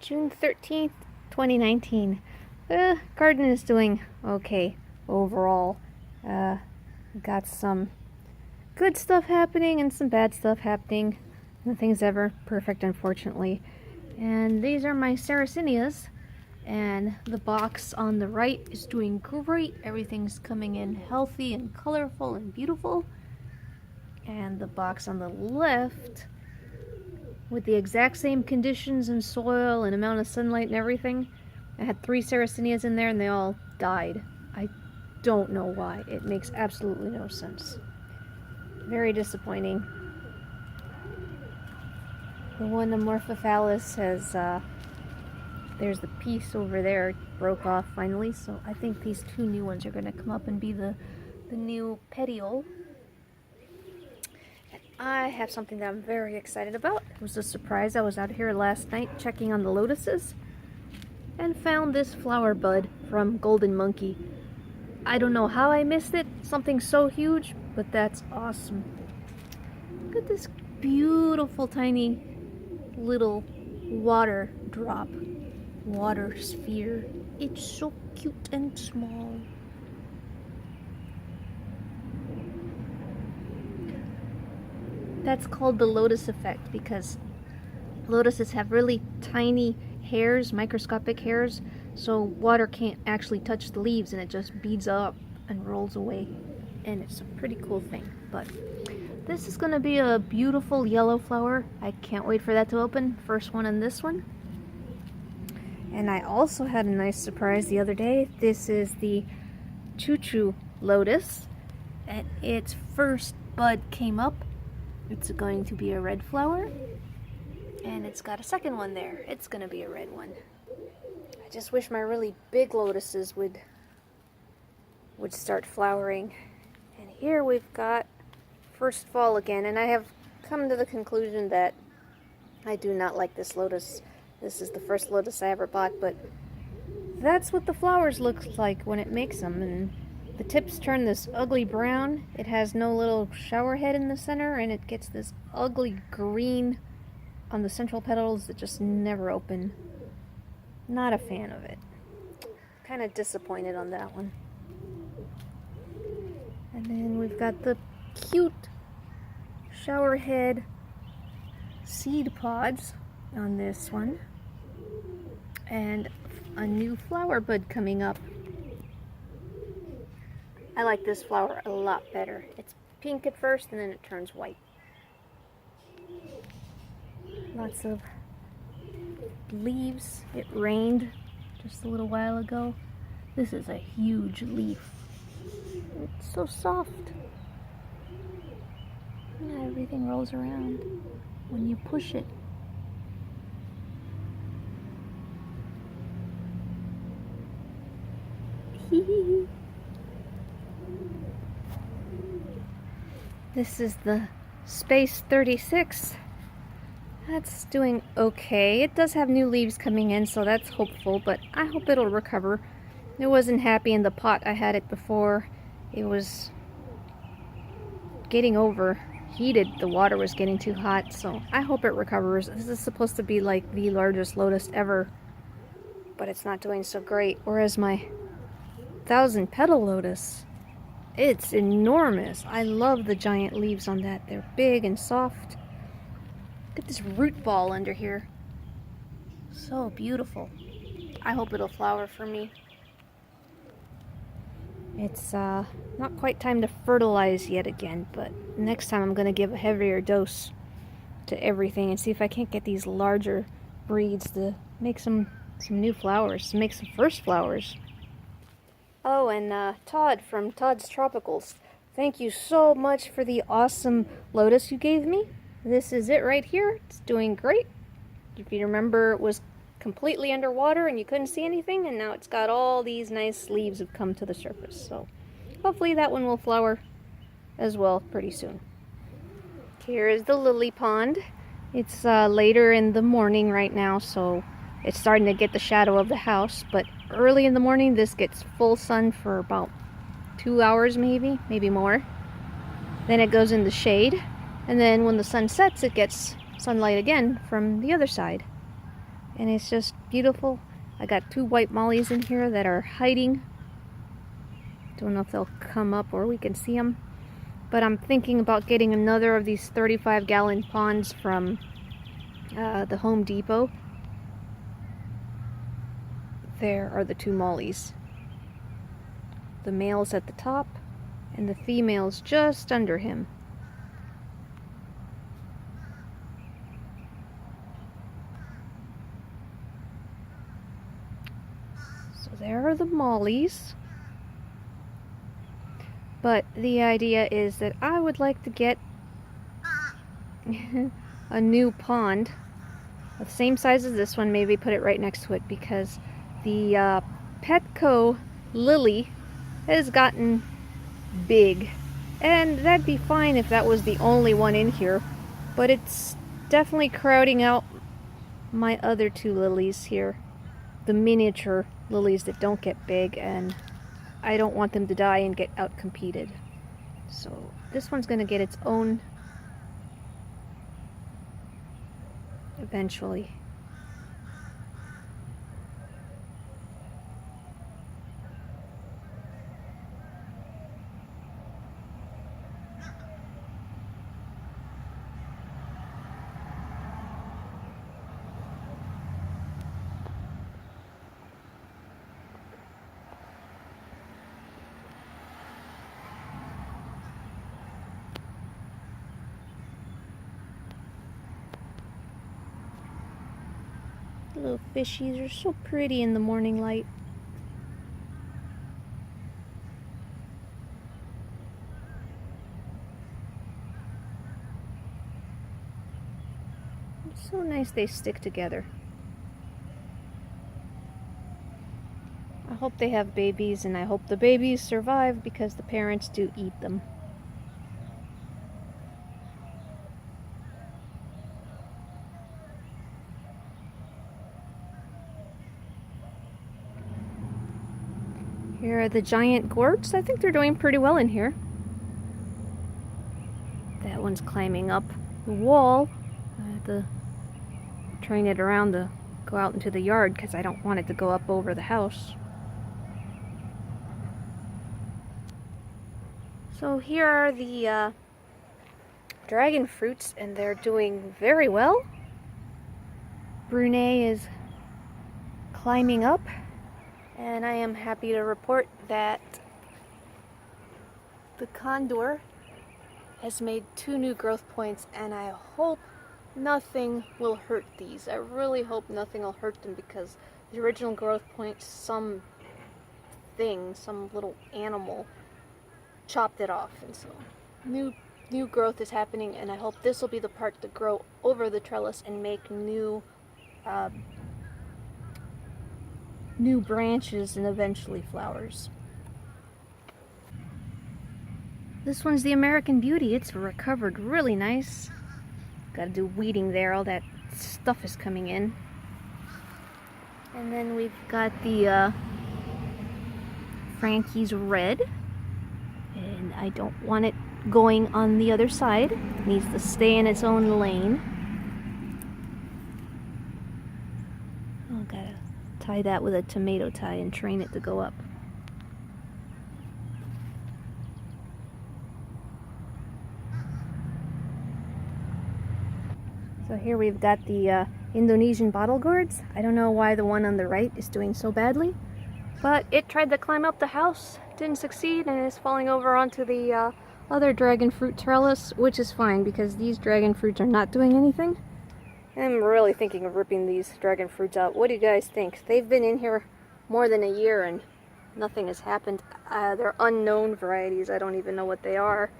June 13th, 2019. Garden is doing okay overall. Got some good stuff happening and some bad stuff happening. Nothing's ever perfect, unfortunately. And these are my Sarracenias. And the box on the right is doing great. Everything's coming in healthy and colorful and beautiful. And the box on the left, with the exact same conditions and soil and amount of sunlight and everything, I had 3 Sarracenias in there and they all died. I don't know why. It makes absolutely no sense. Very disappointing. The one Amorphophallus has, there's the piece over there, it broke off finally, so I think these 2 new ones are going to come up and be the new petiole. I have something that I'm very excited about. It was a surprise. I was out here last night checking on the lotuses and found this flower bud from Golden Monkey. I don't know how I missed it. Something so huge, but that's awesome. Look at this beautiful tiny little water drop, water sphere. It's so cute and small. That's called the lotus effect because lotuses have really tiny hairs, microscopic hairs, so water can't actually touch the leaves and it just beads up and rolls away. And it's a pretty cool thing. But this is going to be a beautiful yellow flower. I can't wait for that to open. First one and this one. And I also had a nice surprise the other day. This is the choo-choo lotus, and its first bud came up. It's going to be a red flower, and it's got a second one there. It's going to be a red one. I just wish my really big lotuses would start flowering. And here we've got first fall again, and I have come to the conclusion that I do not like this lotus. This is the first lotus I ever bought, but that's what the flowers look like when it makes them. And the tips turn this ugly brown. It has no little shower head in the center, and it gets this ugly green on the central petals that just never open. Not a fan of it. Kind of disappointed on that one. And then we've got the cute shower head seed pods on this one. And a new flower bud coming up. I like this flower a lot better. It's pink at first and then it turns white. Lots of leaves. It rained just a little while ago. This is a huge leaf. It's so soft. Yeah, everything rolls around when you push it. This is the Space 36. That's doing okay. It does have new leaves coming in, so that's hopeful, but I hope it'll recover. It wasn't happy in the pot I had it before. It was getting overheated. The water was getting too hot, so I hope it recovers. This is supposed to be like the largest lotus ever, but it's not doing so great. Whereas my 1,000-petal lotus, it's enormous. I love the giant leaves on that. They're big and soft. Look at this root ball under here. So beautiful. I hope it'll flower for me. It's not quite time to fertilize yet again, but next time I'm going to give a heavier dose to everything and see if I can't get these larger breeds to make some new flowers, to make some first flowers. Oh, and Todd from Todd's Tropicals, thank you so much for the awesome lotus you gave me. This is it right here. It's doing great. If you remember, it was completely underwater and you couldn't see anything, and now it's got all these nice leaves have come to the surface. So hopefully that one will flower as well pretty soon. Here is the lily pond. It's later in the morning right now, so it's starting to get the shadow of the house, but early in the morning this gets full sun for about 2 hours, maybe more. Then it goes in the shade, and then when the sun sets it gets sunlight again from the other side. and it's just beautiful. I got 2 white mollies in here that are hiding. Don't know if they'll come up or we can see them. But I'm thinking about getting another of these 35-gallon ponds from the Home Depot. There are the 2 mollies. The male's at the top and the female's just under him. So there are the mollies. But the idea is that I would like to get a new pond the same size as this one, maybe put it right next to it, because the Petco lily has gotten big. And that'd be fine if that was the only one in here, but it's definitely crowding out my other 2 lilies here. The miniature lilies that don't get big, and I don't want them to die and get out-competed. So this one's going to get its own eventually. Little fishies are so pretty in the morning light. It's so nice they stick together. I hope they have babies, and I hope the babies survive because the parents do eat them. Here are the giant gourds. I think they're doing pretty well in here. That one's climbing up the wall. Turning it around to go out into the yard because I don't want it to go up over the house. So here are the dragon fruits, and they're doing very well. Brunei is climbing up. And I am happy to report that the condor has made 2 new growth points, and I hope nothing will hurt these. I really hope nothing will hurt them, because the original growth point, some little animal chopped it off, and so new growth is happening, and I hope this will be the part to grow over the trellis and make new branches and eventually flowers. This one's the American Beauty. It's recovered really nice. Gotta do weeding there, all that stuff is coming in. And then we've got the Frankie's Red, and I don't want it going on the other side. It needs to stay in its own lane. Tie that with a tomato tie and train it to go up. So here we've got the Indonesian bottle gourds. I don't know why the one on the right is doing so badly, but it tried to climb up the house, didn't succeed, and is falling over onto the other dragon fruit trellis, which is fine because these dragon fruits are not doing anything. I'm really thinking of ripping these dragon fruits out. What do you guys think? They've been in here more than a year and nothing has happened. They're unknown varieties. I don't even know what they are.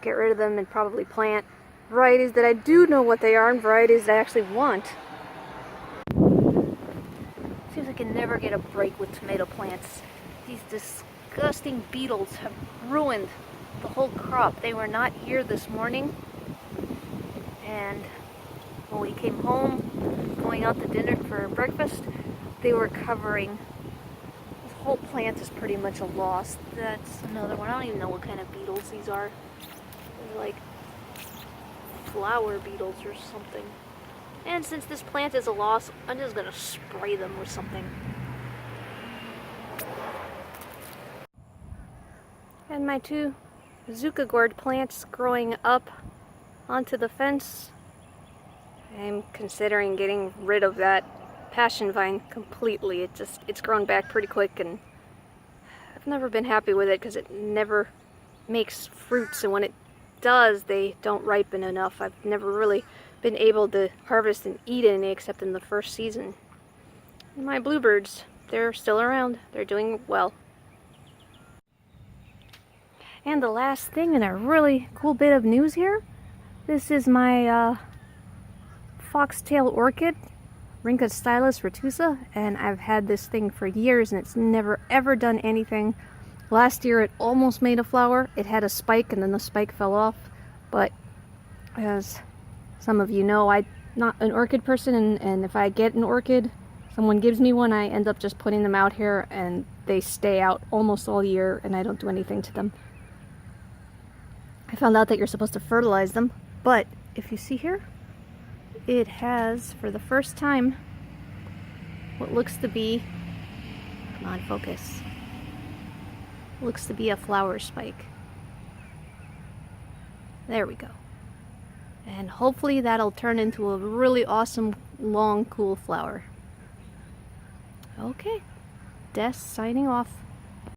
Get rid of them and probably plant varieties that I do know what they are and varieties that I actually want. Seems like I can never get a break with tomato plants. These disgusting beetles have ruined the whole crop. They were not here this morning, and when we came home, going out to dinner for breakfast, they were covering. The whole plant is pretty much a loss. That's another one. I don't even know what kind of beetles these are. They're like flower beetles or something. And since this plant is a loss, I'm just gonna spray them with something. And my 2 Zucca gourd plants growing up onto the fence. I'm considering getting rid of that passion vine completely. It's grown back pretty quick, and I've never been happy with it because it never makes fruits, and when it does, they don't ripen enough. I've never really been able to harvest and eat any except in the first season. And my bluebirds, they're still around. They're doing well. And the last thing, and a really cool bit of news here, this is my foxtail orchid, Rinca stylus retusa, and I've had this thing for years and it's never ever done anything. Last year it almost made a flower. It had a spike and then the spike fell off, but as some of you know, I'm not an orchid person, and if I get an orchid, someone gives me one, I end up just putting them out here and they stay out almost all year and I don't do anything to them. I found out that you're supposed to fertilize them, but if you see here, it has, for the first time, what looks to be, come on, focus, looks to be a flower spike. There we go. And hopefully that'll turn into a really awesome, long, cool flower. Okay, Des signing off.